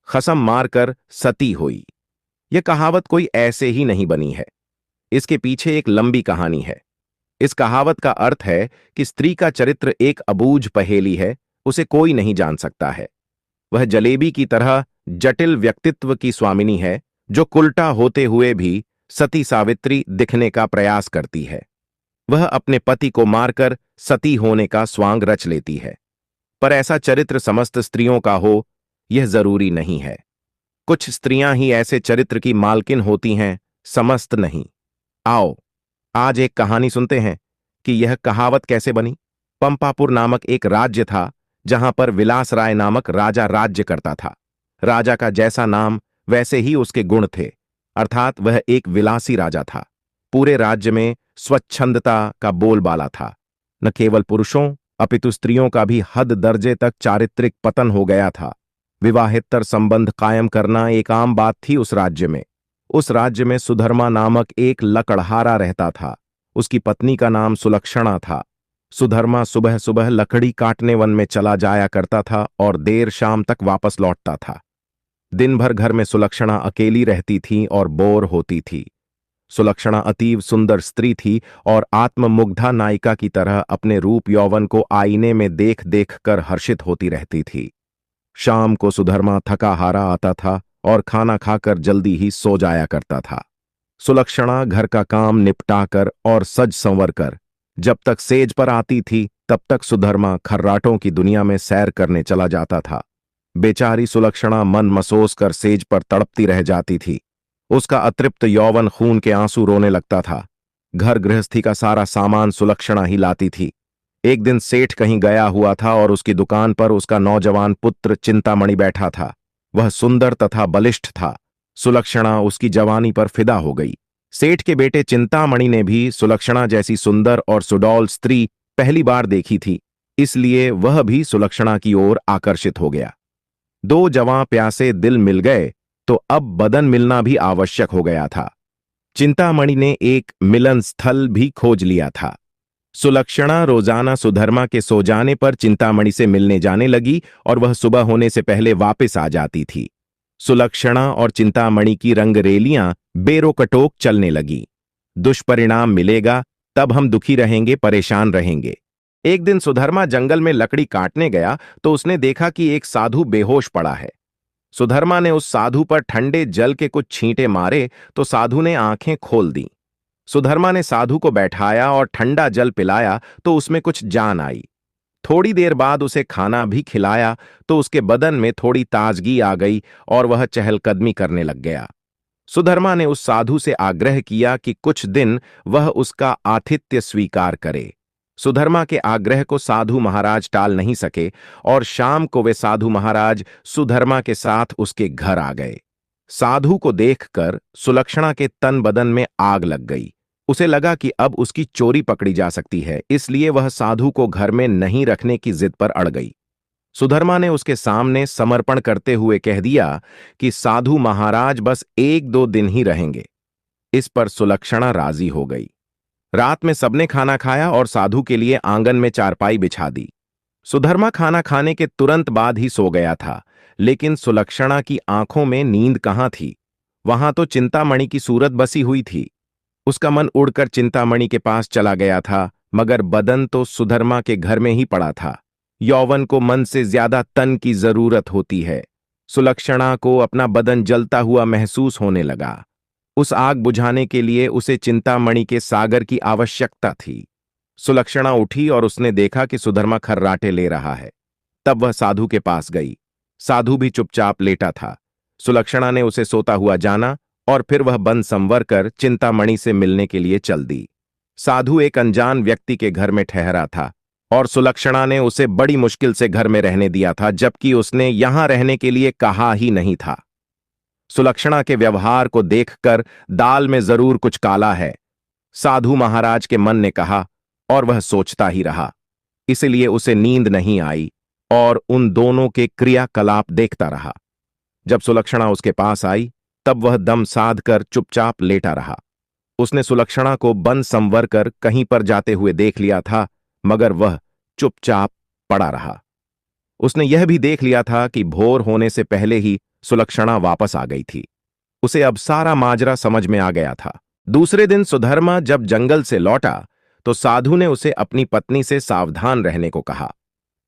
खसम मारकर सती हुई। यह कहावत कोई ऐसे ही नहीं बनी है। इसके पीछे एक लंबी कहानी है। इस कहावत का अर्थ है कि स्त्री का चरित्र एक अबूझ पहेली है, उसे कोई नहीं जान सकता है। वह जलेबी की तरह जटिल व्यक्तित्व की स्वामिनी है, जो कुल्टा होते हुए भी सती सावित्री दिखने का प्रयास करती है। वह अपने पति को मारकर सती होने का स्वांग रच लेती है। पर ऐसा चरित्र समस्त स्त्रियों का हो, यह जरूरी नहीं है। कुछ स्त्रियां ही ऐसे चरित्र की मालकिन होती हैं, समस्त नहीं। आओ, आज एक कहानी सुनते हैं कि यह कहावत कैसे बनी। पंपापुर नामक एक राज्य था, जहां पर विलास राय नामक राजा राज्य करता था। राजा का जैसा नाम वैसे ही उसके गुण थे, अर्थात वह एक विलासी राजा था। पूरे राज्य में स्वच्छंदता का बोलबाला था। न केवल पुरुषों अपितु स्त्रियों का भी हद दर्जे तक चारित्रिक पतन हो गया था। विवाहेतर संबंध कायम करना एक आम बात थी उस राज्य में। उस राज्य में सुधर्मा नामक एक लकड़हारा रहता था। उसकी पत्नी का नाम सुलक्षणा था। सुधर्मा सुबह सुबह लकड़ी काटने वन में चला जाया करता था और देर शाम तक वापस लौटता था। दिन भर घर में सुलक्षणा अकेली रहती थी और बोर होती थी। सुलक्षणा अतीव सुंदर स्त्री थी और आत्ममुग्धा नायिका की तरह अपने रूप यौवन को आईने में देख देख कर हर्षित होती रहती थी। शाम को सुधर्मा थका हारा आता था और खाना खाकर जल्दी ही सो जाया करता था। सुलक्षणा घर का काम निपटाकर और सज संवर कर जब तक सेज पर आती थी, तब तक सुधर्मा खर्राटों की दुनिया में सैर करने चला जाता था। बेचारी सुलक्षणा मन मसोस कर सेज पर तड़पती रह जाती थी। उसका अतृप्त यौवन खून के आंसू रोने लगता था। घर गृहस्थी का सारा सामान सुलक्षणा ही लाती थी। एक दिन सेठ कहीं गया हुआ था और उसकी दुकान पर उसका नौजवान पुत्र चिंतामणि बैठा था। वह सुंदर तथा बलिष्ठ था। सुलक्षणा उसकी जवानी पर फिदा हो गई। सेठ के बेटे चिंतामणि ने भी सुलक्षणा जैसी सुंदर और सुडौल स्त्री पहली बार देखी थी, इसलिए वह भी सुलक्षणा की ओर आकर्षित हो गया। दो जवां प्यासे दिल मिल गए तो अब बदन मिलना भी आवश्यक हो गया था। चिंतामणि ने एक मिलन स्थल भी खोज लिया था। सुलक्षणा रोजाना सुधर्मा के सो जाने पर चिंतामणि से मिलने जाने लगी और वह सुबह होने से पहले वापस आ जाती थी। सुलक्षणा और चिंतामणि की रंगरेलियां बेरोकटोक चलने लगी। दुष्परिणाम मिलेगा, तब हम दुखी रहेंगे, परेशान रहेंगे। एक दिन सुधर्मा जंगल में लकड़ी काटने गया तो उसने देखा कि एक साधु बेहोश पड़ा है। सुधर्मा ने उस साधु पर ठंडे जल के कुछ छींटे मारे तो साधु ने आंखें खोल दी। सुधर्मा ने साधु को बैठाया और ठंडा जल पिलाया तो उसमें कुछ जान आई। थोड़ी देर बाद उसे खाना भी खिलाया तो उसके बदन में थोड़ी ताजगी आ गई और वह चहलकदमी करने लग गया। सुधर्मा ने उस साधु से आग्रह किया कि कुछ दिन वह उसका आतिथ्य स्वीकार करे। सुधर्मा के आग्रह को साधु महाराज टाल नहीं सके और शाम को वे साधु महाराज सुधर्मा के साथ उसके घर आ गए। साधु को देखकर सुलक्षणा के तन बदन में आग लग गई। उसे लगा कि अब उसकी चोरी पकड़ी जा सकती है, इसलिए वह साधु को घर में नहीं रखने की जिद पर अड़ गई। सुधर्मा ने उसके सामने समर्पण करते हुए कह दिया कि साधु महाराज बस 1-2 दिन ही रहेंगे। इस पर सुलक्षणा राजी हो गई। रात में सबने खाना खाया और साधु के लिए आंगन में चारपाई बिछा दी। सुधर्मा खाना खाने के तुरंत बाद ही सो गया था, लेकिन सुलक्षणा की आंखों में नींद कहाँ थी। वहां तो चिंतामणि की सूरत बसी हुई थी। उसका मन उड़कर चिंतामणि के पास चला गया था, मगर बदन तो सुधर्मा के घर में ही पड़ा था। यौवन को मन से ज्यादा तन की जरूरत होती है। सुलक्षणा को अपना बदन जलता हुआ महसूस होने लगा। उस आग बुझाने के लिए उसे चिंतामणि के सागर की आवश्यकता थी। सुलक्षणा उठी और उसने देखा कि सुधर्मा खर्राटे ले रहा है। तब वह साधु के पास गई। साधु भी चुपचाप लेटा था। सुलक्षणा ने उसे सोता हुआ जाना और फिर वह बंद संवर कर चिंतामणि से मिलने के लिए चल दी। साधु एक अनजान व्यक्ति के घर में ठहरा था और सुलक्षणा ने उसे बड़ी मुश्किल से घर में रहने दिया था, जबकि उसने यहां रहने के लिए कहा ही नहीं था। सुलक्षणा के व्यवहार को देखकर दाल में जरूर कुछ काला है, साधु महाराज के मन ने कहा, और वह सोचता ही रहा। इसलिए उसे नींद नहीं आई और उन दोनों के क्रियाकलाप देखता रहा। जब सुलक्षणा उसके पास आई तब वह दम साध कर चुपचाप लेटा रहा। उसने सुलक्षणा को बन संवर कर कहीं पर जाते हुए देख लिया था, मगर वह चुपचाप पड़ा रहा। उसने यह भी देख लिया था कि भोर होने से पहले ही सुलक्षणा वापस आ गई थी। उसे अब सारा माजरा समझ में आ गया था। दूसरे दिन सुधर्मा जब जंगल से लौटा तो साधु ने उसे अपनी पत्नी से सावधान रहने को कहा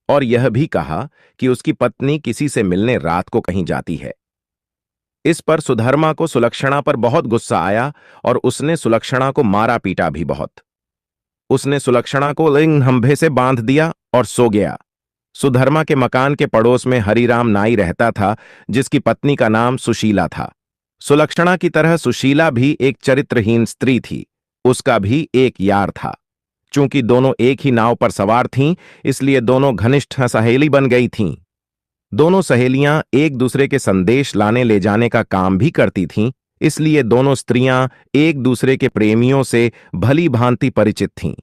और यह भी कहा कि उसकी पत्नी किसी से मिलने रात को कहीं जाती है। इस पर सुधर्मा को सुलक्षणा पर बहुत गुस्सा आया और उसने सुलक्षणा को मारा पीटा भी बहुत। उसने सुलक्षणा को लिंग हंभे से बांध दिया और सो गया। सुधर्मा के मकान के पड़ोस में हरिराम नाई रहता था, जिसकी पत्नी का नाम सुशीला था। सुलक्षणा की तरह सुशीला भी एक चरित्रहीन स्त्री थी। उसका भी एक यार था। चूंकि दोनों एक ही नाव पर सवार थीं, इसलिए दोनों घनिष्ठ सहेली बन गई थीं। दोनों सहेलियां एक दूसरे के संदेश लाने ले जाने का काम भी करती थीं, इसलिए दोनों स्त्रियां एक दूसरे के प्रेमियों से भली भांति परिचित थीं।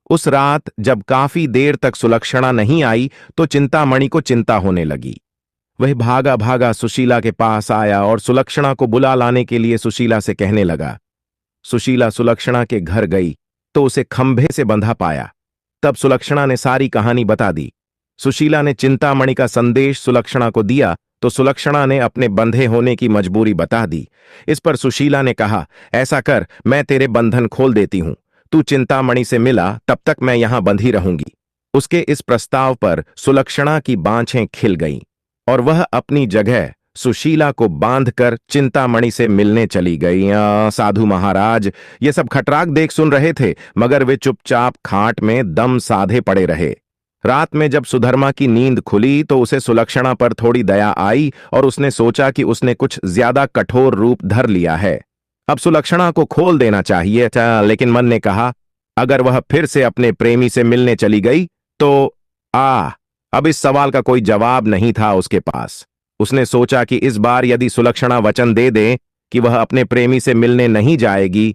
उस रात जब काफी देर तक सुलक्षणा नहीं आई तो चिंतामणि को चिंता होने लगी। वह भागा भागा सुशीला के पास आया और सुलक्षणा को बुला लाने के लिए सुशीला से कहने लगा। सुशीला सुलक्षणा के घर गई तो उसे खंभे से बंधा पाया। तब सुलक्षणा ने सारी कहानी बता दी। सुशीला ने चिंतामणि का संदेश सुलक्षणा को दिया तो सुलक्षणा ने अपने बंधे होने की मजबूरी बता दी। इस पर सुशीला ने कहा, ऐसा कर, मैं तेरे बंधन खोल देती हूं। तू चिंतामणि से मिला तब तक मैं यहां बंधी रहूंगी। उसके इस प्रस्ताव पर सुलक्षणा की बाँछें खिल गईं और वह अपनी जगह सुशीला को बांधकर चिंतामणि से मिलने चली गई। साधु महाराज ये सब खटराक देख सुन रहे थे, मगर वे चुपचाप खाट में दम साधे पड़े रहे। रात में जब सुधर्मा की नींद खुली तो उसे सुलक्षणा पर थोड़ी दया आई और उसने सोचा कि उसने कुछ ज्यादा कठोर रूप धर लिया है। अब सुलक्षणा को खोल देना चाहिए था, लेकिन मन ने कहा, अगर वह फिर से अपने प्रेमी से मिलने चली गई तो अब इस सवाल का कोई जवाब नहीं था उसके पास। उसने सोचा कि इस बार यदि सुलक्षणा वचन दे दे कि वह अपने प्रेमी से मिलने नहीं जाएगी,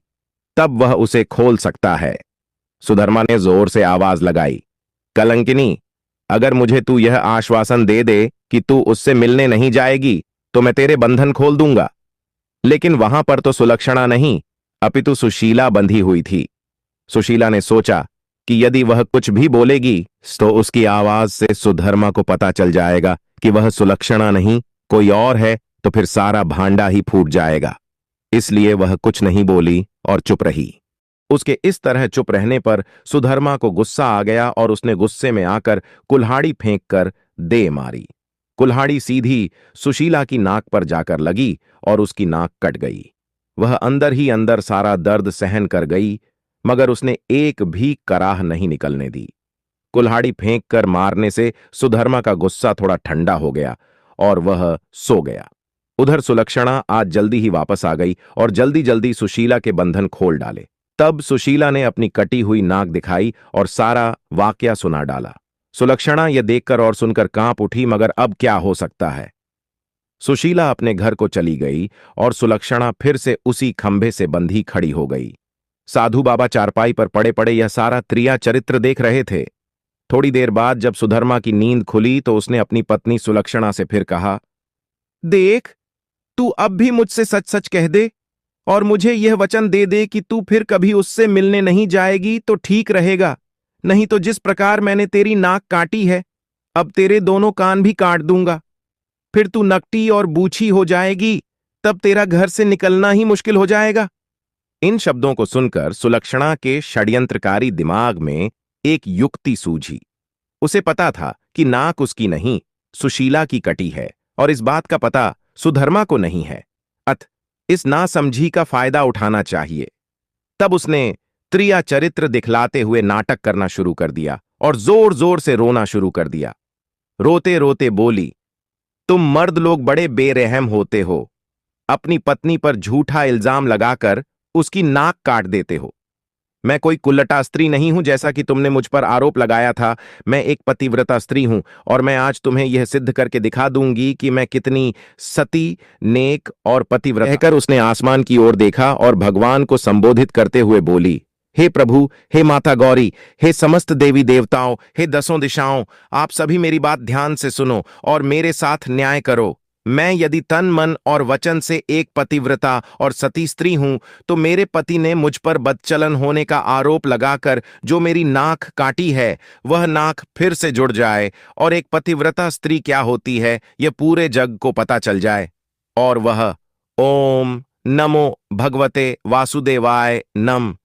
तब वह उसे खोल सकता है। सुधर्मा ने जोर से आवाज लगाई, कलंकिनी, अगर मुझे तू यह आश्वासन दे दे कि तू उससे मिलने नहीं जाएगी तो मैं तेरे बंधन खोल दूंगा। लेकिन वहां पर तो सुलक्षणा नहीं, अपितु सुशीला बंधी हुई थी। सुशीला ने सोचा कि यदि वह कुछ भी बोलेगी तो उसकी आवाज से सुधर्मा को पता चल जाएगा कि वह सुलक्षणा नहीं कोई और है, तो फिर सारा भांडा ही फूट जाएगा। इसलिए वह कुछ नहीं बोली और चुप रही। उसके इस तरह चुप रहने पर सुधर्मा को गुस्सा आ गया और उसने गुस्से में आकर कुल्हाड़ी फेंककर दे मारी। कुल्हाड़ी सीधी सुशीला की नाक पर जाकर लगी और उसकी नाक कट गई। वह अंदर ही अंदर सारा दर्द सहन कर गई, मगर उसने एक भी कराह नहीं निकलने दी। कुल्हाड़ी फेंक कर मारने से सुधर्मा का गुस्सा थोड़ा ठंडा हो गया और वह सो गया। उधर सुलक्षणा आज जल्दी ही वापस आ गई और जल्दी जल्दी सुशीला के बंधन खोल डाले। तब सुशीला ने अपनी कटी हुई नाक दिखाई और सारा वाकया सुना डाला। सुलक्षणा यह देखकर और सुनकर कांप उठी, मगर अब क्या हो सकता है। सुशीला अपने घर को चली गई और सुलक्षणा फिर से उसी खंभे से बंधी खड़ी हो गई। साधु बाबा चारपाई पर पड़े पड़े यह सारा त्रिया चरित्र देख रहे थे। थोड़ी देर बाद जब सुधर्मा की नींद खुली तो उसने अपनी पत्नी सुलक्षणा से फिर कहा, देख, तू अब भी मुझसे सच सच कह दे और मुझे यह वचन दे दे कि तू फिर कभी उससे मिलने नहीं जाएगी तो ठीक रहेगा, नहीं तो जिस प्रकार मैंने तेरी नाक काटी है, अब तेरे दोनों कान भी काट दूंगा। फिर तू नकटी और बूछी हो जाएगी, तब तेरा घर से निकलना ही मुश्किल हो जाएगा। इन शब्दों को सुनकर सुलक्षणा के षड्यंत्रकारी दिमाग में एक युक्ति सूझी। उसे पता था कि नाक उसकी नहीं, सुशीला की कटी है और इस बात का पता सुधर्मा को नहीं है। इस नासमझी का फायदा उठाना चाहिए। तब उसने त्रिया चरित्र दिखलाते हुए नाटक करना शुरू कर दिया और जोर जोर से रोना शुरू कर दिया। रोते रोते बोली, तुम मर्द लोग बड़े बेरहम होते हो। अपनी पत्नी पर झूठा इल्जाम लगाकर उसकी नाक काट देते हो। मैं कोई कुल्लटा स्त्री नहीं हूं जैसा कि तुमने मुझ पर आरोप लगाया था। मैं एक पतिव्रता स्त्री हूं और मैं आज तुम्हें यह सिद्ध करके दिखा दूंगी कि मैं कितनी सती, नेक और पतिव्रता। कहकर उसने आसमान की ओर देखा और भगवान को संबोधित करते हुए बोली, हे प्रभु, हे माता गौरी, हे समस्त देवी देवताओं, हे दसों दिशाओं, आप सभी मेरी बात ध्यान से सुनो और मेरे साथ न्याय करो। मैं यदि तन मन और वचन से एक पतिव्रता और सती स्त्री हूं, तो मेरे पति ने मुझ पर बदचलन होने का आरोप लगाकर जो मेरी नाक काटी है, वह नाक फिर से जुड़ जाए और एक पतिव्रता स्त्री क्या होती है यह पूरे जग को पता चल जाए। और वह ओम नमो भगवते वासुदेवाय नम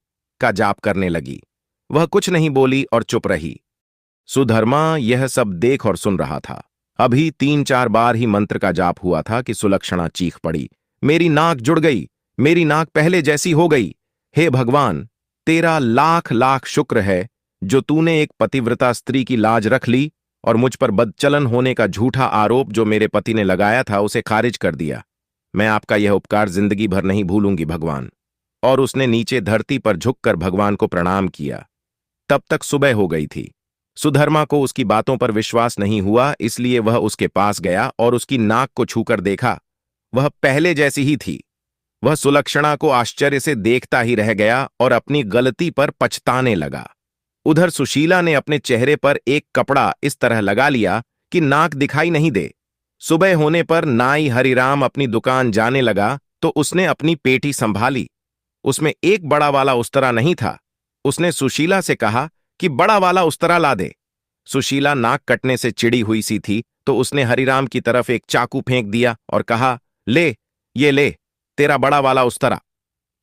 का जाप करने लगी। वह कुछ नहीं बोली और चुप रही। सुधर्मा यह सब देख और सुन रहा था। अभी 3-4 बार ही मंत्र का जाप हुआ था कि सुलक्षणा चीख पड़ी, मेरी नाक जुड़ गई, मेरी नाक पहले जैसी हो गई। हे भगवान, तेरा लाख लाख शुक्र है जो तूने एक पतिव्रता स्त्री की लाज रख ली और मुझ पर बदचलन होने का झूठा आरोप जो मेरे पति ने लगाया था उसे खारिज कर दिया। मैं आपका यह उपकार जिंदगी भर नहीं भूलूंगी भगवान। और उसने नीचे धरती पर झुककर भगवान को प्रणाम किया। तब तक सुबह हो गई थी। सुधर्मा को उसकी बातों पर विश्वास नहीं हुआ, इसलिए वह उसके पास गया और उसकी नाक को छूकर देखा। वह पहले जैसी ही थी। वह सुलक्षणा को आश्चर्य से देखता ही रह गया और अपनी गलती पर पछताने लगा। उधर सुशीला ने अपने चेहरे पर एक कपड़ा इस तरह लगा लिया कि नाक दिखाई नहीं दे। सुबह होने पर नाई हरिराम अपनी दुकान जाने लगा तो उसने अपनी पेटी संभाली। उसमें एक बड़ा वाला उस्तरा नहीं था। उसने सुशीला से कहा कि बड़ा वाला उस्तरा ला दे। सुशीला नाक कटने से चिड़ी हुई सी थी तो उसने हरिराम की तरफ एक चाकू फेंक दिया और कहा, ले, ये ले, तेरा बड़ा वाला उस्तरा।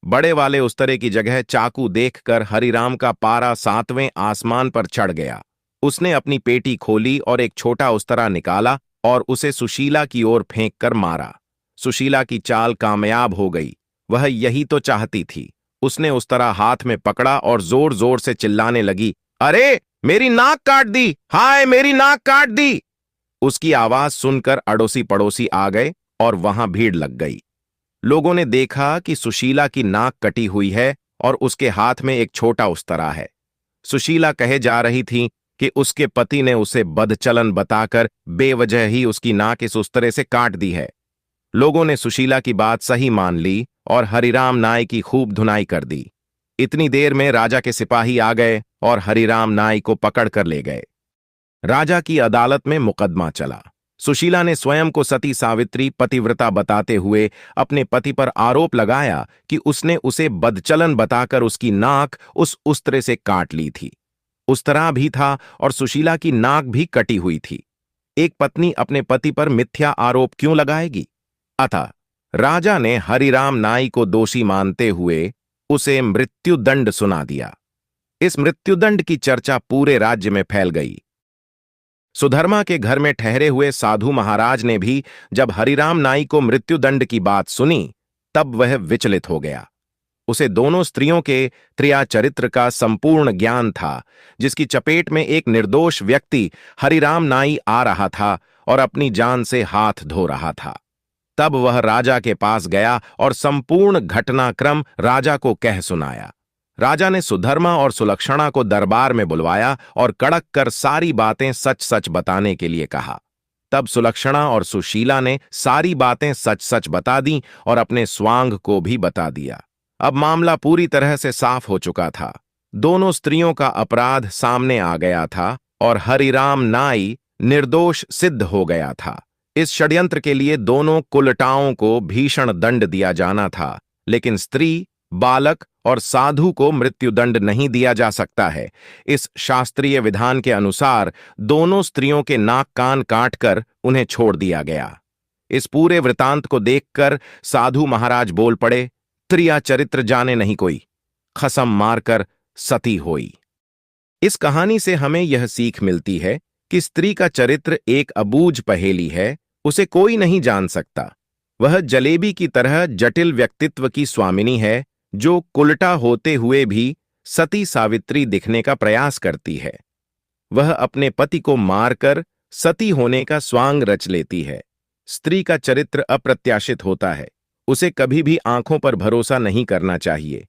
बड़े वाले उस्तरे की जगह चाकू देखकर हरिराम का पारा 7वें आसमान पर चढ़ गया। उसने अपनी पेटी खोली और एक छोटा उस्तरा निकाला और उसे सुशीला की ओर फेंक कर मारा। सुशीला की चाल कामयाब हो गई। वह यही तो चाहती थी। उसने उस्तरा हाथ में पकड़ा और जोर जोर से चिल्लाने लगी, अरे मेरी नाक काट दी, हाय मेरी नाक काट दी। उसकी आवाज सुनकर अड़ोसी पड़ोसी आ गए और वहां भीड़ लग गई। लोगों ने देखा कि सुशीला की नाक कटी हुई है और उसके हाथ में एक छोटा उस्तरा है। सुशीला कहे जा रही थी कि उसके पति ने उसे बदचलन बताकर बेवजह ही उसकी नाक इस उस्तरे से काट दी है। लोगों ने सुशीला की बात सही मान ली और हरिराम नाई की खूब धुनाई कर दी। इतनी देर में राजा के सिपाही आ गए और हरिराम नाई को पकड़ कर ले गए। राजा की अदालत में मुकदमा चला। सुशीला ने स्वयं को सती सावित्री पतिव्रता बताते हुए अपने पति पर आरोप लगाया कि उसने उसे बदचलन बताकर उसकी नाक उस उस्तरे से काट ली थी। उस्तरा भी था और सुशीला की नाक भी कटी हुई थी। एक पत्नी अपने पति पर मिथ्या आरोप क्यों लगाएगी? अतः राजा ने हरिराम नाई को दोषी मानते हुए उसे मृत्युदंड सुना दिया। इस मृत्युदंड की चर्चा पूरे राज्य में फैल गई। सुधर्मा के घर में ठहरे हुए साधु महाराज ने भी जब हरिराम नाई को मृत्युदंड की बात सुनी, तब वह विचलित हो गया। उसे दोनों स्त्रियों के त्रिया चरित्र का संपूर्ण ज्ञान था, जिसकी चपेट में एक निर्दोष व्यक्ति हरिराम नाई आ रहा था और अपनी जान से हाथ धो रहा था। तब वह राजा के पास गया और संपूर्ण घटनाक्रम राजा को कह सुनाया। राजा ने सुधर्मा और सुलक्षणा को दरबार में बुलवाया और कड़क कर सारी बातें सच सच बताने के लिए कहा। तब सुलक्षणा और सुशीला ने सारी बातें सच सच बता दी और अपने स्वांग को भी बता दिया। अब मामला पूरी तरह से साफ हो चुका था। दोनों स्त्रियों का अपराध सामने आ गया था और हरिराम नाई निर्दोष सिद्ध हो गया था। इस षड्यंत्र के लिए दोनों कुलटाओं को भीषण दंड दिया जाना था, लेकिन स्त्री, बालक और साधु को मृत्युदंड नहीं दिया जा सकता है। इस शास्त्रीय विधान के अनुसार दोनों स्त्रियों के नाक कान काटकर उन्हें छोड़ दिया गया। इस पूरे वृतांत को देखकर साधु महाराज बोल पड़े, त्रिया चरित्र जाने नहीं कोई, खसम मारकर सती होई। इस कहानी से हमें यह सीख मिलती है कि स्त्री का चरित्र एक अबूझ पहेली है, उसे कोई नहीं जान सकता। वह जलेबी की तरह जटिल व्यक्तित्व की स्वामिनी है, जो कुलटा होते हुए भी सती सावित्री दिखने का प्रयास करती है। वह अपने पति को मारकर सती होने का स्वांग रच लेती है। स्त्री का चरित्र अप्रत्याशित होता है। उसे कभी भी आंखों पर भरोसा नहीं करना चाहिए।